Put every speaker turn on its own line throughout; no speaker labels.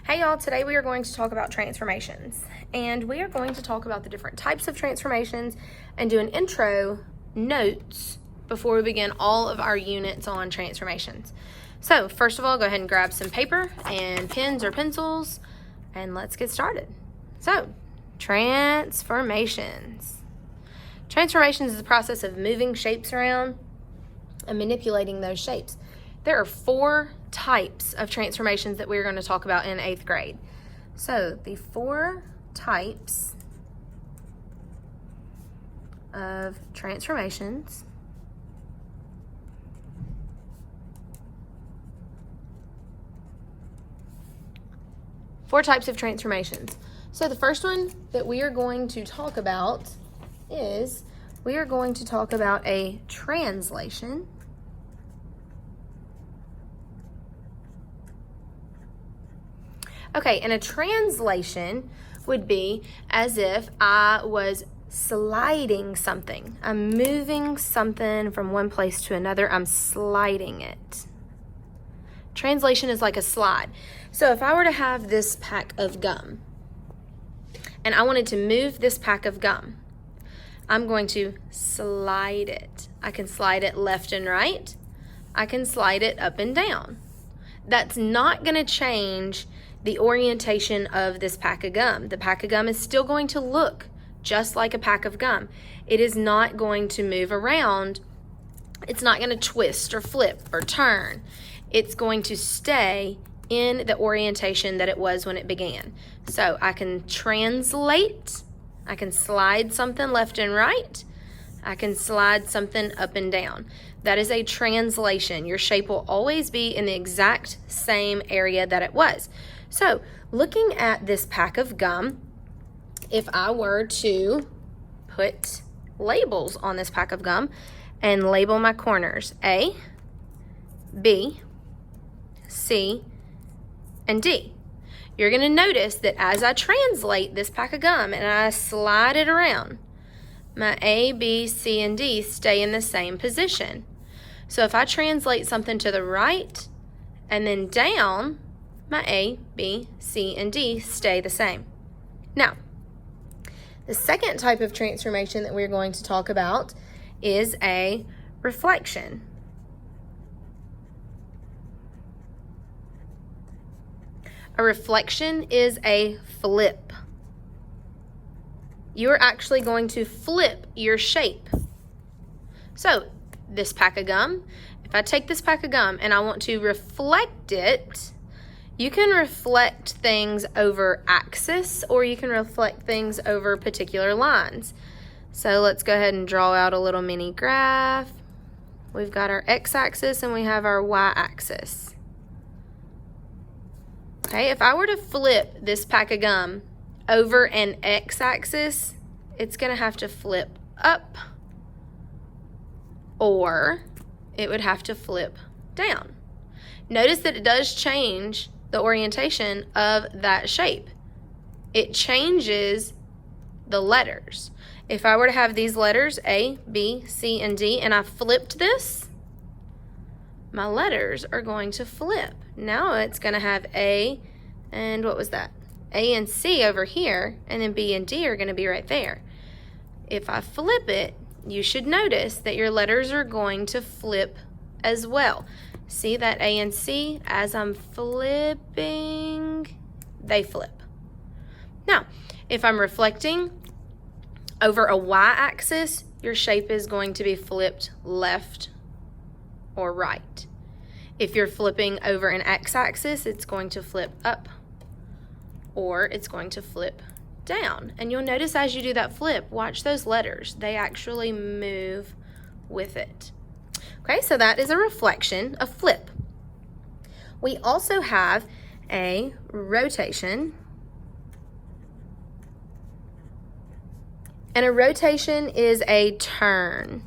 Hey y'all, today we are going to talk about transformations, and we are going to talk about the different types of transformations and do an intro notes before we begin all of our units on transformations. So first of all, go ahead and grab some paper and pens or pencils and let's get started. So transformations. Transformations is the process of moving shapes around and manipulating those shapes. There are 4 types of transformations that we're going to talk about in 8th grade. So the 4 types of transformations . 4 types of transformations. So the first one that we are going to talk about is we are going to talk about a translation. Okay, and a translation would be as if I was sliding something. I'm moving something from one place to another. I'm sliding it. Translation is like a slide. So if I were to have this pack of gum and I wanted to move this pack of gum, I'm going to slide it. I can slide it left and right. I can slide it up and down. That's not going to change the orientation of this pack of gum. The pack of gum is still going to look just like a pack of gum. It is not going to move around. It's not going to twist or flip or turn. It's going to stay in the orientation that it was when it began. So I can translate. I can slide something left and right. I can slide something up and down. That is a translation. Your shape will always be in the exact same area that it was. So looking at this pack of gum, if I were to put labels on this pack of gum and label my corners A, B, C, and D, you're going to notice that as I translate this pack of gum and I slide it around, my A, B, C, and D stay in the same position. So if I translate something to the right and then down, my A, B, C, and D stay the same. Now, the second type of transformation that we're going to talk about is a reflection. A reflection is a flip. You're actually going to flip your shape. So, this pack of gum, if I take this pack of gum and I want to reflect it, you can reflect things over axis or you can reflect things over particular lines. So let's go ahead and draw out a little mini graph. We've got our x-axis and we have our y-axis. Okay, if I were to flip this pack of gum over an x-axis, it's going to have to flip up or it would have to flip down. Notice that it does change the orientation of that shape. It changes the letters. If I were to have these letters A, B, C, and D and I flipped this, my letters are going to flip. Now it's going to have A and what was that? A and C over here, and then B and D are going to be right there. If I flip it, you should notice that your letters are going to flip as well. See that A and C, as I'm flipping, they flip. Now, if I'm reflecting over a y-axis, your shape is going to be flipped left or right. If you're flipping over an x-axis, it's going to flip up or it's going to flip down. And you'll notice as you do that flip, watch those letters. They actually move with it. Okay, so that is a reflection, a flip. We also have a rotation. And a rotation is a turn.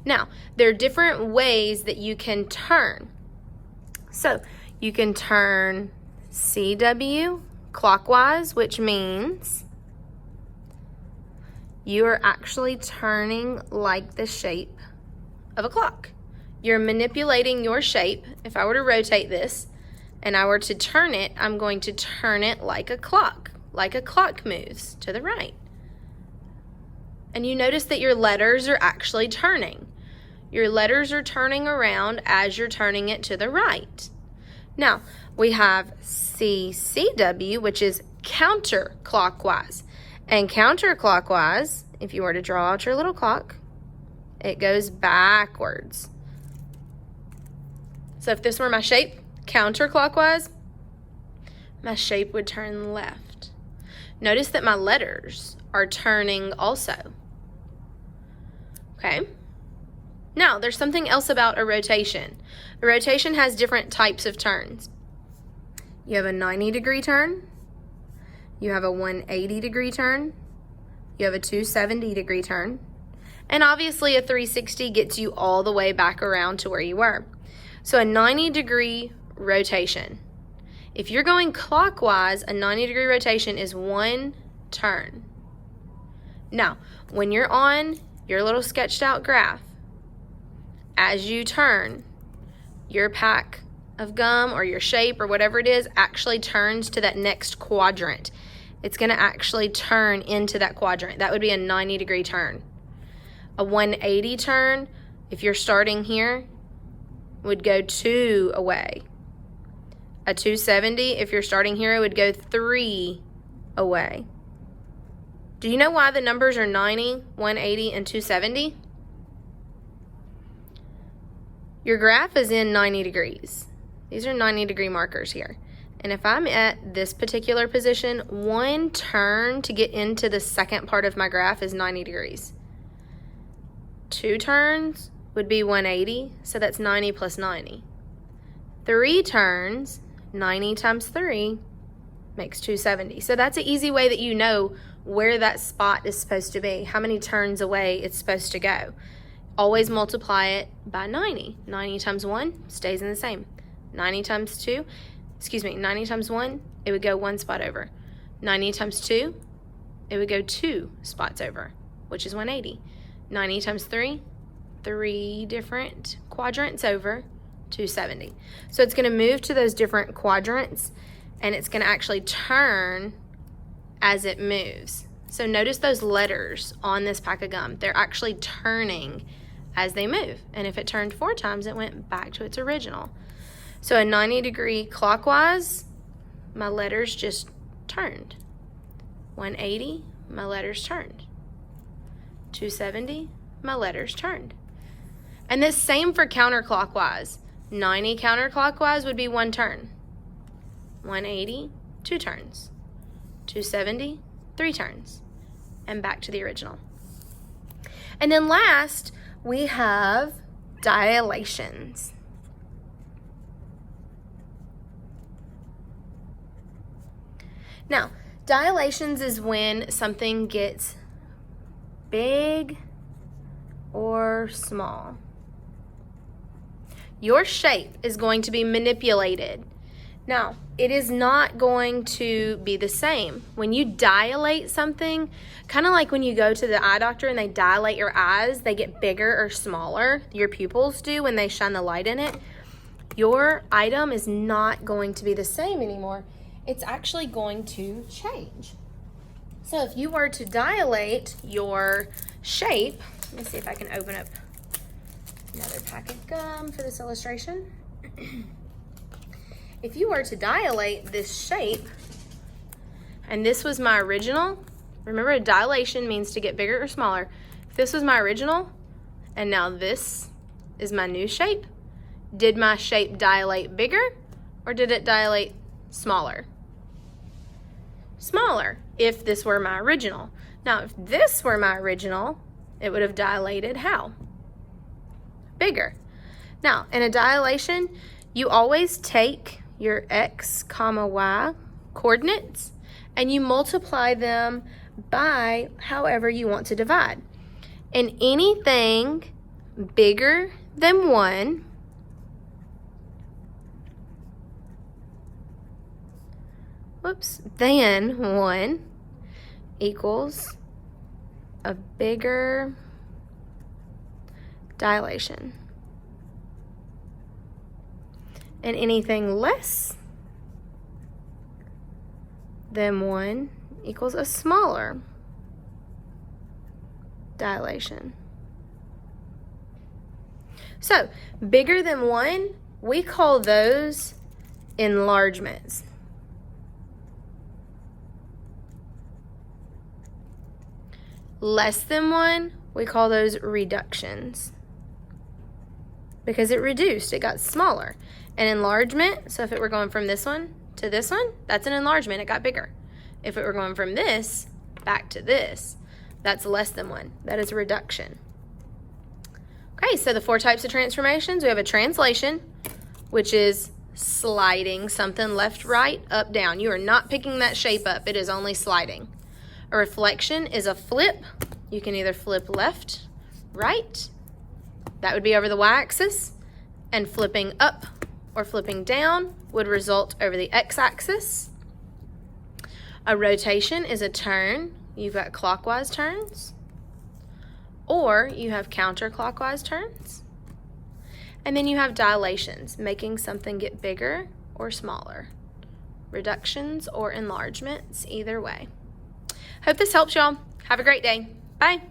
Now, there are different ways that you can turn. So, you can turn CW clockwise, which means you are actually turning like the shape of a clock. You're manipulating your shape. If I were to rotate this, and I were to turn it, I'm going to turn it like a clock moves to the right. And you notice that your letters are actually turning. Your letters are turning around as you're turning it to the right. Now, we have CCW, which is counterclockwise. And counterclockwise, if you were to draw out your little clock, it goes backwards. So if this were my shape, counterclockwise, my shape would turn left. Notice that my letters are turning also. Okay? Now, there's something else about a rotation. A rotation has different types of turns. You have a 90-degree turn. You have a 180-degree turn. You have a 270-degree turn. And obviously a 360 gets you all the way back around to where you were. So a 90-degree rotation. If you're going clockwise, a 90-degree rotation is one turn. Now, when you're on your little sketched out graph, as you turn, your pack of gum or your shape or whatever it is actually turns to that next quadrant. It's going to actually turn into that quadrant. That would be a 90-degree turn. A 180 turn, if you're starting here, would go 2 away. A 270, if you're starting here, it would go 3 away. Do you know why the numbers are 90, 180, and 270? Your graph is in 90 degrees. These are 90-degree markers here. And if I'm at this particular position, one turn to get into the second part of my graph is 90 degrees. 2 turns would be 180, so that's 90 plus 90. 3 turns, 90 times 3 makes 270. So that's an easy way that you know where that spot is supposed to be, how many turns away it's supposed to go. Always multiply it by 90. 90 times 1 stays in the same. 90 times 1, it would go 1 spot over. 90 times 2, it would go 2 spots over, which is 180. 90 times 3, 3 different quadrants over, 270. So it's going to move to those different quadrants, and it's going to actually turn as it moves. So notice those letters on this pack of gum. They're actually turning as they move. And if it turned 4 times, it went back to its original. So a 90-degree clockwise, my letters just turned. 180, my letters turned. 270, my letters turned. And the same for counterclockwise. 90 counterclockwise would be 1 turn. 180, 2 turns. 270, 3 turns. And back to the original. And then last, we have dilations. Now, dilations is when something gets big or small. Your shape is going to be manipulated. Now, it is not going to be the same. When you dilate something, kind of like when you go to the eye doctor and they dilate your eyes, they get bigger or smaller. Your pupils do when they shine the light in it. Your item is not going to be the same anymore. It's actually going to change. So if you were to dilate your shape, let me see if I can open up another pack of gum for this illustration. If you were to dilate this shape, and this was my original, remember a dilation means to get bigger or smaller. If this was my original, and now this is my new shape, did my shape dilate bigger or did it dilate smaller? Smaller, if this were my original. Now, if this were my original, it would have dilated how? Bigger. Now, in a dilation, you always take your x, y coordinates and you multiply them by however you want to divide. And anything bigger than 1 than 1 equals a bigger dilation. And anything less than 1 equals a smaller dilation. So, bigger than 1, we call those enlargements. Less than 1, we call those reductions. Because it reduced, it got smaller. An enlargement, so if it were going from this one to this one, that's an enlargement, it got bigger. If it were going from this back to this, that's less than 1. That is a reduction. Okay, so the 4 types of transformations. We have a translation, which is sliding something left, right, up, down. You are not picking that shape up. It is only sliding. A reflection is a flip. You can either flip left, right. That would be over the y-axis. And flipping up or flipping down would result over the x-axis. A rotation is a turn. You've got clockwise turns. Or you have counterclockwise turns. And then you have dilations, making something get bigger or smaller. Reductions or enlargements, either way. Hope this helps y'all. Have a great day. Bye.